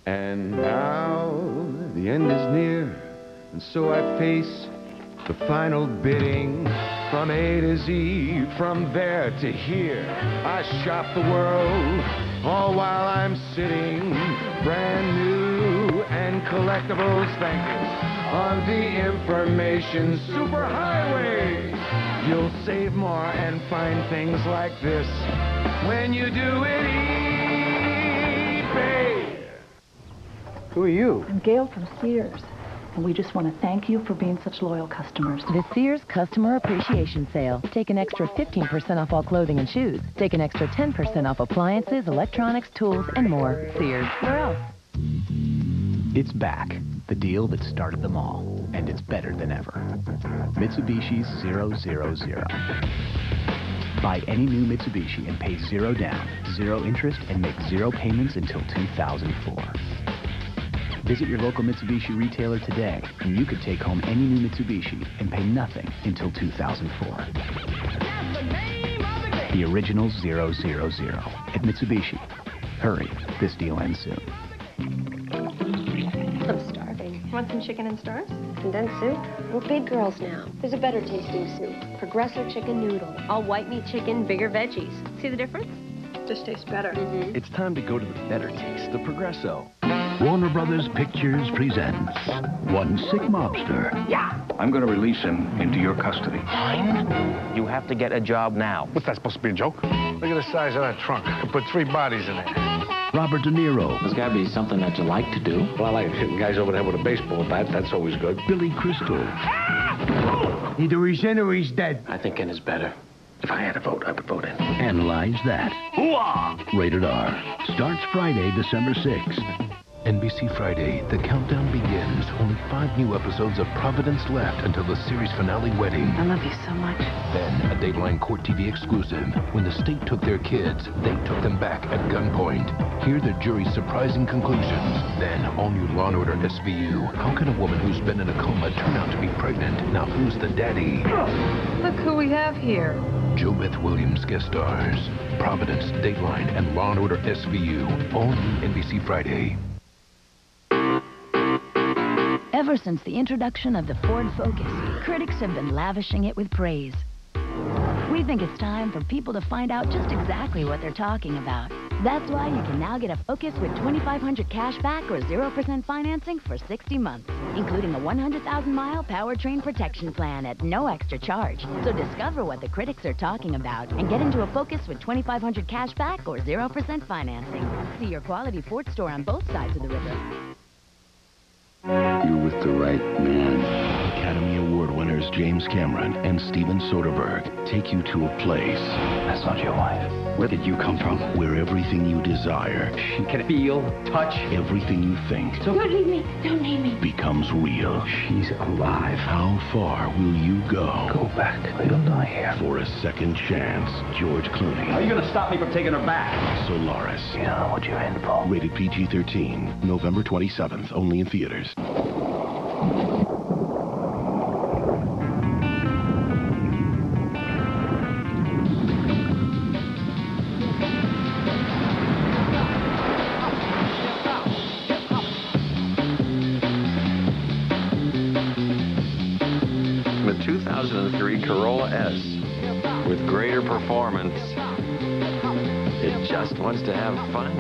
And now the end is near, and so I face the final bidding. From A to Z, from there to here, I shop the world, all while I'm sitting, brand new and collectibles, thank you, on the information superhighway. You'll save more and find things like this when you do it eBay. Who are you? I'm Gail from Sears. And we just want to thank you for being such loyal customers. The Sears Customer Appreciation Sale. Take an extra 15% off all clothing and shoes. Take an extra 10% off appliances, electronics, tools, and more. Sears. Where else? It's back. The deal that started them all. And it's better than ever. Mitsubishi's 000. Buy any new Mitsubishi and pay zero down, zero interest, and make zero payments until 2004. Visit your local Mitsubishi retailer today, and you could take home any new Mitsubishi and pay nothing until 2004. The original 000 at Mitsubishi. Hurry, this deal ends soon. I'm starving. Want some chicken and stars? Condensed soup? We're big girls now. There's a better tasting soup. Progresso chicken noodle. All white meat chicken, bigger veggies. See the difference? Just tastes better. It's time to go to the better taste, the Progresso. Warner Brothers Pictures presents One Sick Mobster. Yeah! I'm going to release him into your custody. You have to get a job now. What's that supposed to be, a joke? Look at the size of that trunk. I could put 3 bodies in there. Robert De Niro. There's got to be something that you like to do. Well, I like hitting guys over the head with a baseball bat. That's always good. Billy Crystal. Either he's in or he's dead. I think in is better. If I had a vote, I would vote in. Analyze that. Hoo-ah! Rated R. Starts Friday, December 6th. NBC Friday, the countdown begins. Only 5 new episodes of Providence left until the series finale wedding. I love you so much. Then, a Dateline Court TV exclusive. When the state took their kids, they took them back at gunpoint. Hear the jury's surprising conclusions. Then, all new Law & Order SVU. How can a woman who's been in a coma turn out to be pregnant? Now who's the daddy? Look who we have here. Jo Beth Williams guest stars. Providence, Dateline, and Law & Order SVU. All new NBC Friday. Ever since the introduction of the Ford Focus, critics have been lavishing it with praise. We think it's time for people to find out just exactly what they're talking about. That's why you can now get a Focus with $2,500 cash back or 0% financing for 60 months, including a 100,000-mile powertrain protection plan at no extra charge. So discover what the critics are talking about and get into a Focus with $2,500 cash back or 0% financing. See your quality Ford store on both sides of the river. You're with the right man. Academy Award winners James Cameron and Steven Soderbergh take you to a place. That's not your wife. Where did you come from? Where everything you desire. She can feel, touch. Everything you think. Don't leave me. Don't leave me. Becomes real. She's alive. How far will you go? Go back or you'll die here. For a second chance, George Clooney. Are you going to stop me from taking her back? Solaris. You know what you're in for. Rated PG-13. November 27th. Only in theaters. The 2003 Corolla S with greater performance. It just wants to have fun.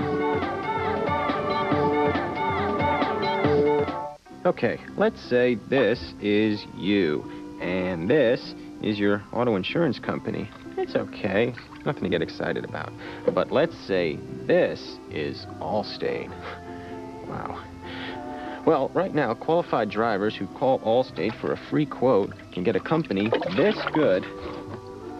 Okay, let's say this is you, and this is your auto insurance company. It's okay, nothing to get excited about. But let's say this is Allstate. Wow. Well, right now, qualified drivers who call Allstate for a free quote can get a company this good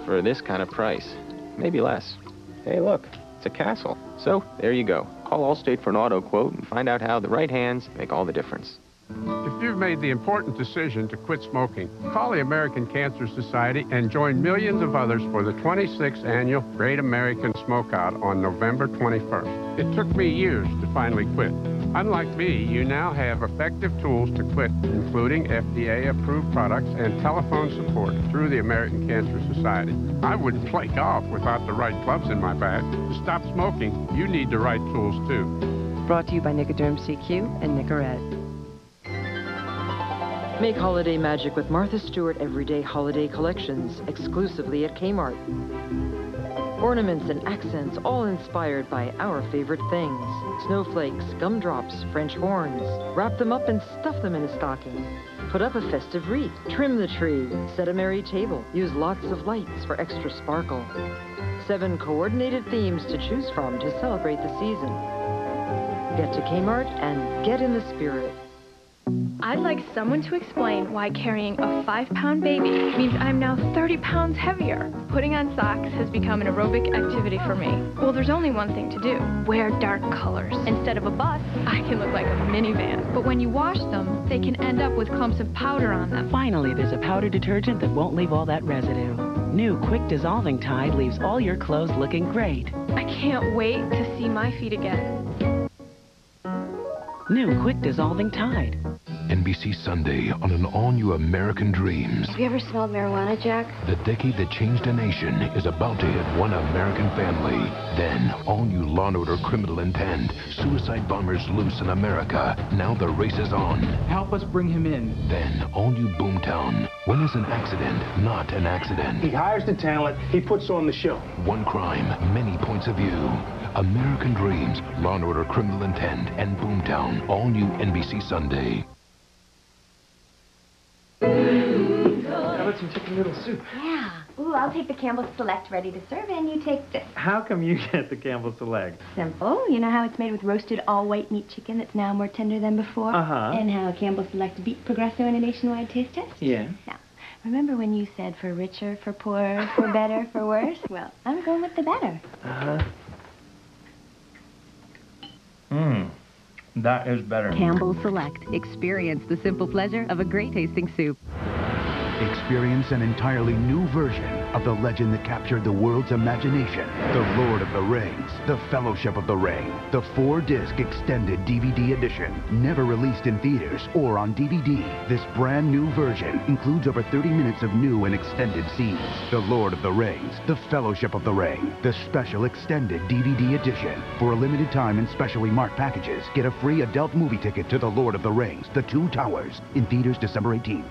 for this kind of price. Maybe less. Hey, look, it's a castle. So, there you go. Call Allstate for an auto quote and find out how the right hands make all the difference. If you've made the important decision to quit smoking, call the American Cancer Society and join millions of others for the 26th annual Great American Smokeout on November 21st. It took me years to finally quit. Unlike me, you now have effective tools to quit, including FDA-approved products and telephone support through the American Cancer Society. I wouldn't play golf without the right clubs in my bag. To stop smoking, you need the right tools, too. Brought to you by Nicoderm CQ and Nicorette. Make holiday magic with Martha Stewart Everyday Holiday Collections, exclusively at Kmart. Ornaments and accents, all inspired by our favorite things. Snowflakes, gumdrops, French horns. Wrap them up and stuff them in a stocking. Put up a festive wreath, trim the tree, set a merry table. Use lots of lights for extra sparkle. 7 coordinated themes to choose from to celebrate the season. Get to Kmart and get in the spirit. I'd like someone to explain why carrying a 5-pound baby means I'm now 30 pounds heavier. Putting on socks has become an aerobic activity for me. Well, there's only one thing to do. Wear dark colors. Instead of a bus, I can look like a minivan. But when you wash them, they can end up with clumps of powder on them. Finally, there's a powder detergent that won't leave all that residue. New Quick Dissolving Tide leaves all your clothes looking great. I can't wait to see my feet again. New Quick Dissolving Tide. NBC Sunday on an all-new American Dreams. Have you ever smelled marijuana, Jack? The decade that changed a nation is about to hit one American family. Then, all-new Law & Order Criminal Intent. Suicide bombers loose in America. Now the race is on. Help us bring him in. Then, all-new Boomtown. When is an accident not an accident? He hires the talent, he puts on the show. One crime, many points of view. American Dreams, Law & Order Criminal Intent, and Boomtown. All-new NBC Sunday. How about some chicken noodle soup? Yeah. Ooh, I'll take the Campbell's Select ready to serve, and you take this. How come you get the Campbell's Select? Simple. You know how it's made with roasted all-white meat chicken that's now more tender than before? Uh-huh. And how Campbell's Select beat Progresso in a nationwide taste test? Yeah. Now, remember when you said for richer, for poorer, for better, for worse? Well, I'm going with the better. Uh-huh. That is better. Campbell's Select. Experience the simple pleasure of a great tasting soup. Experience an entirely new version of the legend that captured the world's imagination. The Lord of the Rings, The Fellowship of the Ring, the 4-disc extended DVD edition. Never released in theaters or on DVD, this brand new version includes over 30 minutes of new and extended scenes. The Lord of the Rings, The Fellowship of the Ring, the special extended DVD edition. For a limited time in specially marked packages, get a free adult movie ticket to The Lord of the Rings, The Two Towers, in theaters December 18th.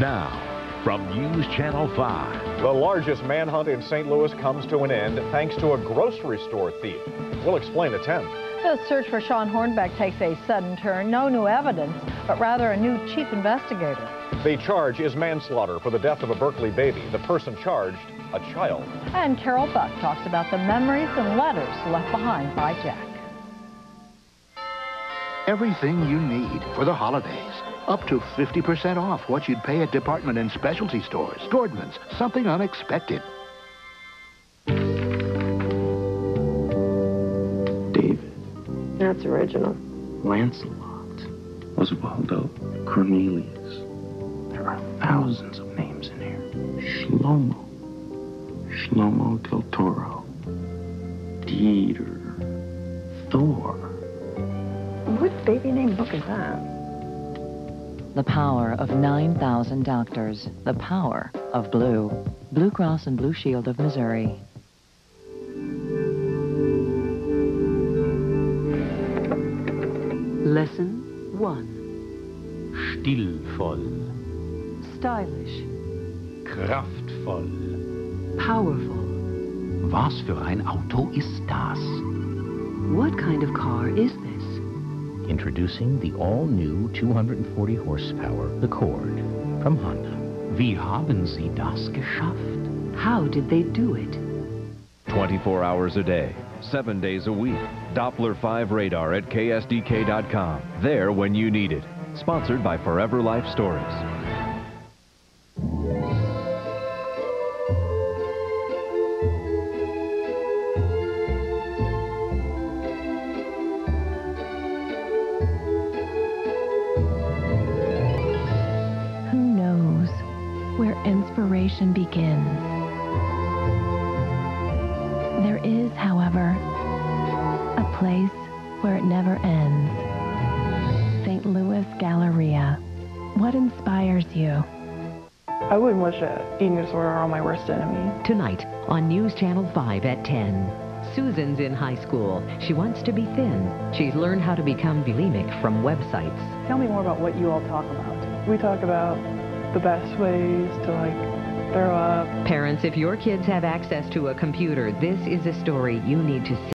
Now, from News Channel 5. The largest manhunt in St. Louis comes to an end thanks to a grocery store thief. We'll explain at 10. The search for Sean Hornbeck takes a sudden turn. No new evidence, but rather a new chief investigator. The charge is manslaughter for the death of a Berkeley baby. The person charged, a child. And Carol Buck talks about the memories and letters left behind by Jack. Everything you need for the holidays. Up to 50% off what you'd pay at department and specialty stores. Gordmans, something unexpected. David. That's original. Lancelot. Oswaldo. Cornelius. There are thousands of names in here. Shlomo. Shlomo del Toro. Dieter. Thor. What baby name book is that? The power of 9,000 doctors. The power of blue. Blue Cross and Blue Shield of Missouri. Lesson 1. Stillvoll. Stylish. Kraftvoll. Powerful. Was für ein Auto ist das? What kind of car is this? Introducing the all-new 240 horsepower Accord from Honda. Wie haben Sie das geschafft? How did they do it? 24 hours a day, 7 days a week. Doppler 5 radar at KSDK.com. There when you need it. Sponsored by Forever Life Stories. Inspiration begins. There is, however, a place where it never ends. St. Louis Galleria. What inspires you? I wouldn't wish an eating disorder on my worst enemy. Tonight on News Channel 5 at 10. Susan's in high school. She wants to be thin. She's learned how to become bulimic from websites. Tell me more about what you all talk about. We talk about the best ways to, throw up. Parents, if your kids have access to a computer, this is a story you need to see.